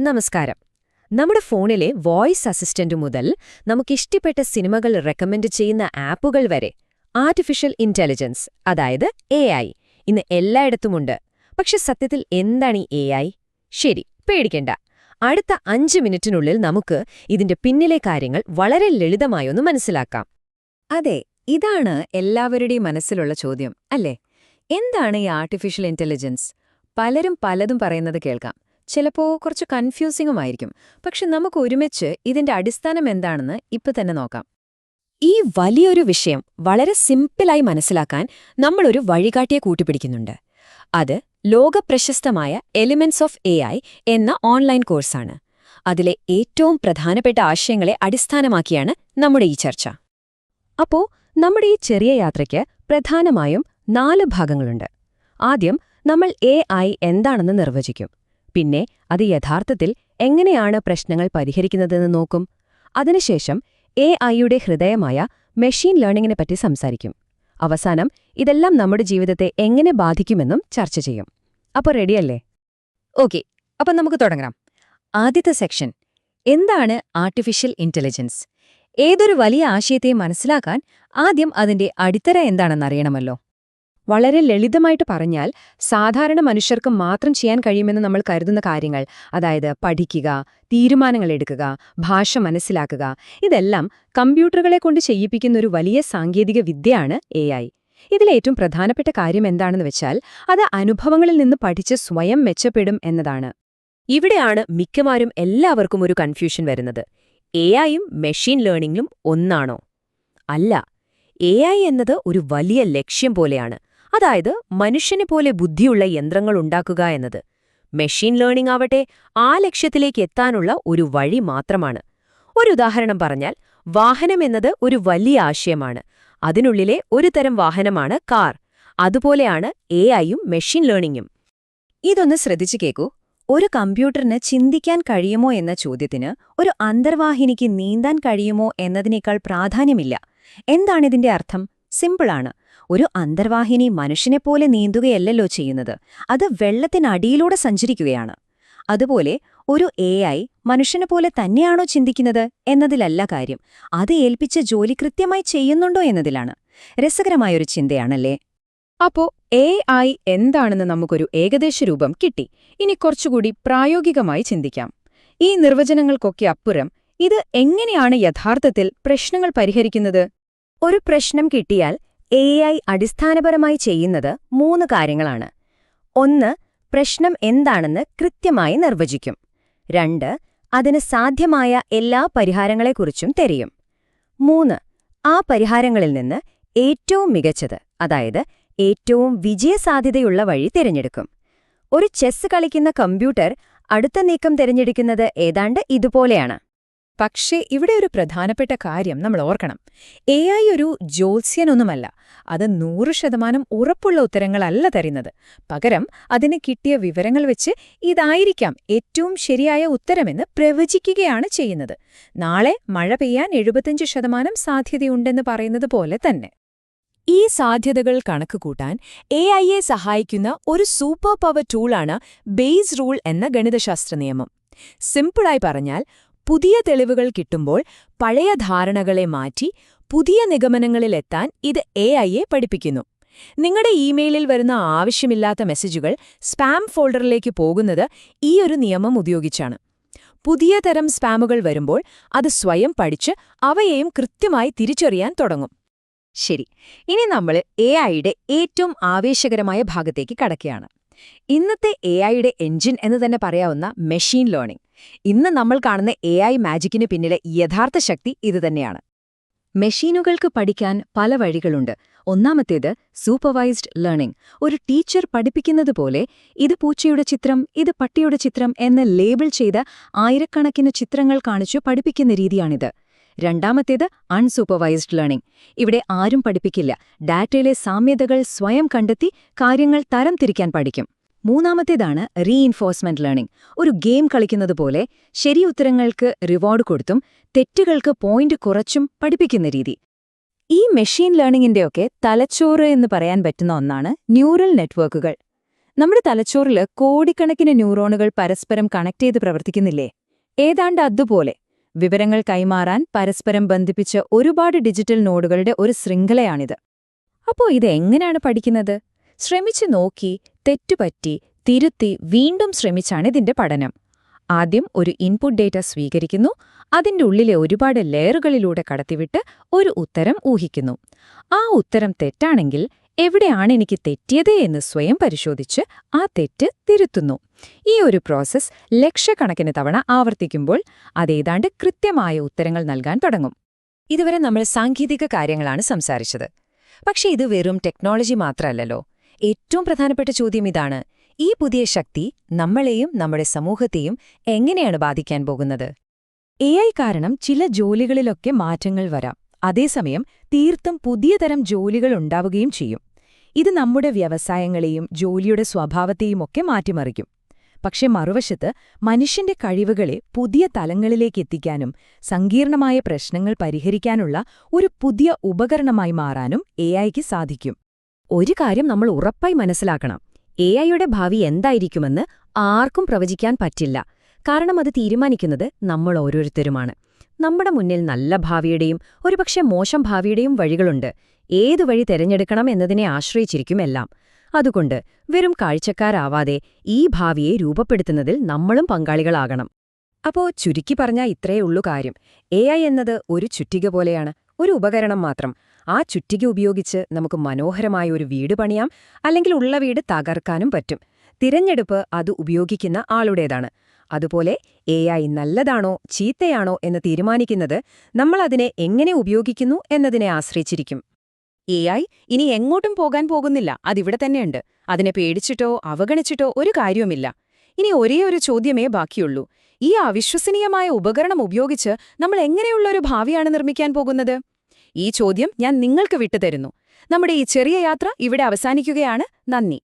നമസ്കാരം. നമ്മുടെ ഫോണിലെ വോയിസ് അസിസ്റ്റന്റ് മുതൽ നമുക്കിഷ്ടപ്പെട്ട സിനിമകൾ റെക്കമെൻഡ് ചെയ്യുന്ന ആപ്പുകൾ വരെ ആർട്ടിഫിഷ്യൽ ഇന്റലിജൻസ്, അതായത് AI, ഇന്ന് എല്ലായിടത്തുമുണ്ട്. പക്ഷെ സത്യത്തിൽ എന്താണ് ഈ AI? ശരി, പേടിക്കണ്ട. അടുത്ത 5 മിനിറ്റിനുള്ളിൽ നമുക്ക് ഇതിന്റെ പിന്നിലെ കാര്യങ്ങൾ വളരെ ലളിതമായൊന്ന് മനസ്സിലാക്കാം. അതെ, ഇതാണ് എല്ലാവരുടെയും മനസ്സിലുള്ള ചോദ്യം, അല്ലേ? എന്താണ് ഈ ആർട്ടിഫിഷ്യൽ ഇന്റലിജൻസ്? പലരും പലതും പറയുന്നത് കേൾക്കാം. ചിലപ്പോൾ കുറച്ച് കൺഫ്യൂസിംഗുമായിരിക്കും. പക്ഷെ നമുക്ക് ഒരുമിച്ച് ഇതിന്റെ അടിസ്ഥാനം എന്താണെന്ന് ഇപ്പൊ തന്നെ നോക്കാം. ഈ വലിയൊരു വിഷയം വളരെ സിമ്പിളായി മനസ്സിലാക്കാൻ നമ്മളൊരു വഴികാട്ടിയെ കൂട്ടിപ്പിടിക്കുന്നുണ്ട്. അത് ലോകപ്രശസ്തമായ എലിമെന്റ്സ് ഓഫ് AI എന്ന ഓൺലൈൻ കോഴ്സാണ്. അതിലെ ഏറ്റവും പ്രധാനപ്പെട്ട ആശയങ്ങളെ അടിസ്ഥാനമാക്കിയാണ് നമ്മുടെ ഈ ചർച്ച. അപ്പോ നമ്മുടെ ഈ ചെറിയ യാത്രയ്ക്ക് പ്രധാനമായും 4 ഭാഗങ്ങളുണ്ട്. ആദ്യം നമ്മൾ AI എന്താണെന്ന് നിർവചിക്കും. പിന്നെ അത് യഥാർത്ഥത്തിൽ എങ്ങനെയാണ് പ്രശ്നങ്ങൾ പരിഹരിക്കുന്നതെന്ന് നോക്കും. അതിനുശേഷം AIയുടെ ഹൃദയമായ മെഷീൻ ലേണിംഗിനെപ്പറ്റി സംസാരിക്കും. അവസാനം ഇതെല്ലാം നമ്മുടെ ജീവിതത്തെ എങ്ങനെ ബാധിക്കുമെന്നും ചർച്ച ചെയ്യും. അപ്പോൾ റെഡിയല്ലേ? ഓക്കെ, അപ്പം നമുക്ക് തുടങ്ങാം. ആദ്യത്തെ സെക്ഷൻ, എന്താണ് ആർട്ടിഫിഷ്യൽ ഇന്റലിജൻസ്? ഏതൊരു വലിയ ആശയത്തെയും മനസ്സിലാക്കാൻ ആദ്യം അതിന്റെ അടിത്തറ എന്താണെന്നറിയണമല്ലോ. വളരെ ലളിതമായിട്ട് പറഞ്ഞാൽ, സാധാരണ മനുഷ്യർക്ക് മാത്രം ചെയ്യാൻ കഴിയുമെന്ന് നമ്മൾ കരുതുന്ന കാര്യങ്ങൾ, അതായത് പഠിക്കുക, തീരുമാനങ്ങൾ എടുക്കുക, ഭാഷ മനസ്സിലാക്കുക, ഇതെല്ലാം കമ്പ്യൂട്ടറുകളെ കൊണ്ട് ചെയ്യിപ്പിക്കുന്ന ഒരു വലിയ സാങ്കേതിക വിദ്യയാണ് AI. ഇതിലേറ്റവും പ്രധാനപ്പെട്ട കാര്യം എന്താണെന്ന് വെച്ചാൽ, അത് അനുഭവങ്ങളിൽ നിന്ന് പഠിച്ച് സ്വയം മെച്ചപ്പെടും എന്നതാണ്. ഇവിടെയാണ് മിക്കവാറും എല്ലാവർക്കും ഒരു കൺഫ്യൂഷൻ വരുന്നത്. AIയും മെഷീൻ ലേണിംഗും ഒന്നാണോ? അല്ല. AI എന്നത് ഒരു വലിയ ലക്ഷ്യം പോലെയാണ്. അതായത് മനുഷ്യനെ പോലെ ബുദ്ധിയുള്ള യന്ത്രങ്ങൾ ഉണ്ടാക്കുക എന്നത്. മെഷീൻ ലേണിംഗ് ആവട്ടെ ആ ലക്ഷ്യത്തിലേക്ക് എത്താനുള്ള ഒരു വഴി മാത്രമാണ്. ഒരു ഉദാഹരണം പറഞ്ഞാൽ, വാഹനം എന്നത് ഒരു വലിയ ആശയമാണ്. അതിനുള്ളിലെ ഒരു തരം വാഹനമാണ് കാർ. അതുപോലെയാണ് AIയും മെഷീൻ ലേണിംഗും. ഇതൊന്ന് ശ്രദ്ധിച്ചു കേൾക്കൂ. ഒരു കമ്പ്യൂട്ടറിന് ചിന്തിക്കാൻ കഴിയുമോ എന്ന ചോദ്യത്തിന് ഒരു അന്തർവാഹിനിക്ക് നീന്താൻ കഴിയുമോ എന്നതിനേക്കാൾ പ്രാധാന്യമില്ല. എന്താണിതിന്റെ അർത്ഥം? സിമ്പിളാണ്. ഒരു അന്തർവാഹിനി മനുഷ്യനെപ്പോലെ നീന്തുകയല്ലല്ലോ ചെയ്യുന്നത്, അത് വെള്ളത്തിനടിയിലൂടെ സഞ്ചരിക്കുകയാണ്. അതുപോലെ ഒരു AI മനുഷ്യനെപ്പോലെ തന്നെയാണോ ചിന്തിക്കുന്നത് എന്നതിലല്ല കാര്യം, അത് ഏൽപ്പിച്ച ജോലി കൃത്യമായി ചെയ്യുന്നുണ്ടോ എന്നതിലാണ്. രസകരമായൊരു ചിന്തയാണല്ലേ? അപ്പോ AI എന്താണെന്ന് നമുക്കൊരു ഏകദേശ രൂപം കിട്ടി. ഇനി കുറച്ചുകൂടി പ്രായോഗികമായി ചിന്തിക്കാം. ഈ നിർവചനങ്ങൾക്കൊക്കെ അപ്പുറം ഇത് എങ്ങനെയാണ് യഥാർത്ഥത്തിൽ പ്രശ്നങ്ങൾ പരിഹരിക്കുന്നത്? ഒരു പ്രശ്നം കിട്ടിയാൽ AI അടിസ്ഥാനപരമായി ചെയ്യുന്നത് 3 കാര്യങ്ങളാണ്. 1. പ്രശ്നം എന്താണെന്ന് കൃത്യമായി നിർവചിക്കും. 2. അതിന് സാധ്യമായ എല്ലാ പരിഹാരങ്ങളെക്കുറിച്ചും തിരയും. 3. ആ പരിഹാരങ്ങളിൽ നിന്ന് ഏറ്റവും മികച്ചത്, അതായത് ഏറ്റവും വിജയസാധ്യതയുള്ള വഴി തിരഞ്ഞെടുക്കും. ഒരു ചെസ് കളിക്കുന്ന കമ്പ്യൂട്ടർ അടുത്ത നീക്കം തിരഞ്ഞെടുക്കുന്നത് ഏതാണ്ട് ഇതുപോലെയാണ്. പക്ഷേ ഇവിടെ ഒരു പ്രധാനപ്പെട്ട കാര്യം നമ്മൾ ഓർക്കണം. AI ഒരു ജ്യോത്സ്യനൊന്നുമല്ല. അത് 100% ഉറപ്പുള്ള ഉത്തരങ്ങളല്ല തരുന്നത്. പകരം അതിന് കിട്ടിയ വിവരങ്ങൾ വെച്ച് ഇതായിരിക്കാം ഏറ്റവും ശരിയായ ഉത്തരമെന്ന് പ്രവചിക്കുകയാണ് ചെയ്യുന്നത്. നാളെ മഴ പെയ്യാൻ 75% സാധ്യതയുണ്ടെന്ന് പറയുന്നത് പോലെ തന്നെ. ഈ സാധ്യതകൾ കണക്കുകൂട്ടാൻ AIയെ സഹായിക്കുന്ന ഒരു സൂപ്പർ പവർ ടൂളാണ് ബേസ് റൂൾ എന്ന ഗണിതശാസ്ത്ര നിയമം. സിമ്പിളായി പറഞ്ഞാൽ, പുതിയ തെളിവുകൾ കിട്ടുമ്പോൾ പഴയ ധാരണകളെ മാറ്റി പുതിയ നിഗമനങ്ങളിലെത്താൻ ഇത് AIയെ പഠിപ്പിക്കുന്നു. നിങ്ങളുടെ ഇമെയിലിൽ വരുന്ന ആവശ്യമില്ലാത്ത മെസ്സേജുകൾ സ്പാം ഫോൾഡറിലേക്ക് പോകുന്നത് ഈ ഒരു നിയമം ഉപയോഗിച്ചാണ്. പുതിയ തരം സ്പാമുകൾ വരുമ്പോൾ അത് സ്വയം പഠിച്ച് അവയെയും കൃത്യമായി തിരിച്ചറിയാൻ തുടങ്ങും. ശരി, ഇനി നമ്മൾ AIയുടെ ഏറ്റവും ആവേശകരമായ ഭാഗത്തേക്ക് കടക്കുകയാണ്. ഇന്നത്തെ AIയുടെ എഞ്ചിൻ എന്ന് തന്നെ പറയാവുന്ന മെഷീൻ ലേണിംഗ്. ഇന്ന് നമ്മൾ കാണുന്ന AI മാജിക്കിന് പിന്നിലെ യഥാർത്ഥ ശക്തി ഇതുതന്നെയാണ്. മെഷീനുകൾക്ക് പഠിക്കാൻ പല വഴികളുണ്ട്. ഒന്നാമത്തേത് സൂപ്പർവൈസ്ഡ് ലേണിംഗ്. ഒരു ടീച്ചർ പഠിപ്പിക്കുന്നതുപോലെ ഇത് പൂച്ചയുടെ ചിത്രം, ഇത് പട്ടിയുടെ ചിത്രം എന്ന് ലേബിൾ ചെയ്ത ആയിരക്കണക്കിന് ചിത്രങ്ങൾ കാണിച്ചു പഠിപ്പിക്കുന്ന രീതിയാണിത്. രണ്ടാമത്തേത് അൺസൂപ്പർവൈസ്ഡ് ലേണിംഗ്. ഇവിടെ ആരും പഠിപ്പിക്കില്ല. ഡാറ്റയിലെ സാമ്യതകൾ സ്വയം കണ്ടെത്തി കാര്യങ്ങൾ തരംതിരിക്കാൻ പഠിക്കും. മൂന്നാമത്തേതാണ് റീഇൻഫോഴ്സ്മെന്റ് ലേണിംഗ്. ഒരു ഗെയിം കളിക്കുന്നതുപോലെ ശരിയുത്തരങ്ങൾക്ക് റിവാർഡ് കൊടുത്തും തെറ്റുകൾക്ക് പോയിന്റ് കുറച്ചും പഠിപ്പിക്കുന്ന രീതി. ഈ മെഷീൻ ലേണിംഗിന്റെയൊക്കെ തലച്ചോറ് എന്ന് പറയാൻ പറ്റുന്ന ഒന്നാണ് ന്യൂറൽ നെറ്റ്വർക്കുകൾ. നമ്മുടെ തലച്ചോറിൽ കോടിക്കണക്കിന് ന്യൂറോണുകൾ പരസ്പരം കണക്ട് ചെയ്ത് പ്രവർത്തിക്കുന്നില്ലേ? ഏതാണ്ട് അതുപോലെ വിവരങ്ങൾ കൈമാറാൻ പരസ്പരം ബന്ധിപ്പിച്ച ഒരുപാട് ഡിജിറ്റൽ നോഡുകളുടെ ഒരു ശൃംഖലയാണിത്. അപ്പോ ഇതെങ്ങനെയാണ് പഠിക്കുന്നത്? ശ്രമിച്ചു നോക്കി, തെറ്റുപറ്റി, തിരുത്തി വീണ്ടും ശ്രമിച്ചാണ് ഇതിന്റെ പഠനം. ആദ്യം ഒരു ഇൻപുട്ട് ഡേറ്റ സ്വീകരിക്കുന്നു, അതിന്റെ ഉള്ളിലെ ഒരുപാട് ലെയറുകളിലൂടെ കടത്തിവിട്ട് ഒരു ഉത്തരം ഊഹിക്കുന്നു. ആ ഉത്തരം തെറ്റാണെങ്കിൽ എവിടെയാണ് എനിക്ക് തെറ്റിയത് എന്ന് സ്വയം പരിശോധിച്ച് ആ തെറ്റ് തിരുത്തുന്നു. ഈ ഒരു പ്രോസസ്സ് ലക്ഷക്കണക്കിന് തവണ ആവർത്തിക്കുമ്പോൾ അതേതാണ്ട് കൃത്യമായ ഉത്തരങ്ങൾ നൽകാൻ തുടങ്ങും. ഇതുവരെ നമ്മൾ സാങ്കേതിക കാര്യങ്ങളാണ് സംസാരിച്ചത്. പക്ഷേ ഇത് വെറും ടെക്നോളജി മാത്രമല്ലല്ലോ. ഏറ്റവും പ്രധാനപ്പെട്ട ചോദ്യം ഇതാണ്: ഈ പുതിയ ശക്തി നമ്മളെയും നമ്മുടെ സമൂഹത്തെയും എങ്ങനെയാണ് ബാധിക്കാൻ പോകുന്നത്? AI കാരണം ചില ജോലികളിലൊക്കെ മാറ്റങ്ങൾ വരാം. അതേസമയം തീർത്തും പുതിയ തരം ജോലികൾ ഉണ്ടാവുകയും ചെയ്യും. ഇത് നമ്മുടെ വ്യവസായങ്ങളെയും ജോലിയുടെ സ്വഭാവത്തെയുമൊക്കെ മാറ്റിമറിക്കും. പക്ഷെ മറുവശത്ത് മനുഷ്യന്റെ കഴിവുകളെ പുതിയ തലങ്ങളിലേക്ക് എത്തിക്കാനും സങ്കീർണമായ പ്രശ്നങ്ങൾ പരിഹരിക്കാനുള്ള ഒരു പുതിയ ഉപകരണമായി മാറാനും AIക്ക് സാധിക്കും. ഒരു കാര്യം നമ്മൾ ഉറപ്പായി മനസ്സിലാക്കണം: AIയുടെ ഭാവി എന്തായിരിക്കുമെന്ന് ആർക്കും പ്രവചിക്കാൻ പറ്റില്ല. കാരണം അത് തീരുമാനിക്കുന്നത് നമ്മൾ ഓരോരുത്തരുമാണ്. നമ്മുടെ മുന്നിൽ നല്ല ഭാവിയുടെയും ഒരുപക്ഷെ മോശം ഭാവിയുടെയും വഴികളുണ്ട്. ഏതു വഴി തിരഞ്ഞെടുക്കണം എന്നതിനെ ആശ്രയിച്ചിരിക്കും എല്ലാം. അതുകൊണ്ട് വെറും കാഴ്ചക്കാരാവാതെ ഈ ഭാവിയെ രൂപപ്പെടുത്തുന്നതിൽ നമ്മളും പങ്കാളികളാകണം. അപ്പോ ചുരുക്കി പറഞ്ഞാൽ ഇത്രയേ ഉള്ളൂ കാര്യം: AI എന്നത് ഒരു ചുറ്റിക പോലെയാണ്, ഒരു ഉപകരണം മാത്രം. ആ ചുറ്റിക ഉപയോഗിച്ച് നമുക്ക് മനോഹരമായ ഒരു വീട് പണിയാം, അല്ലെങ്കിൽ ഉള്ള വീട് തകർക്കാനും പറ്റും. തിരഞ്ഞെടുപ്പ് അത് ഉപയോഗിക്കുന്ന ആളുടേതാണ്. അതുപോലെ AI നല്ലതാണോ ചീത്തയാണോ എന്ന് തീരുമാനിക്കുന്നത് നമ്മൾ അതിനെ എങ്ങനെ ഉപയോഗിക്കുന്നു എന്നതിനെ ആശ്രയിച്ചിരിക്കും. AI ഇനി എങ്ങോട്ടും പോകാൻ പോകുന്നില്ല. അതിവിടെ തന്നെയുണ്ട്. അതിനെ പേടിച്ചിട്ടോ അവഗണിച്ചിട്ടോ ഒരു കാര്യവുമില്ല. ഇനി ഒരേയൊരു ചോദ്യമേ ബാക്കിയുള്ളൂ: ഈ അവിശ്വസനീയമായ ഉപകരണം ഉപയോഗിച്ച് നമ്മൾ എങ്ങനെയുള്ളൊരു ഭാവിയാണ് നിർമ്മിക്കാൻ പോകുന്നത്? ഈ ചോദ്യം ഞാൻ നിങ്ങൾക്ക് വിട്ടുതരുന്നു. നമ്മുടെ ഈ ചെറിയ യാത്ര ഇവിടെ അവസാനിക്കുകയാണ്. നന്ദി.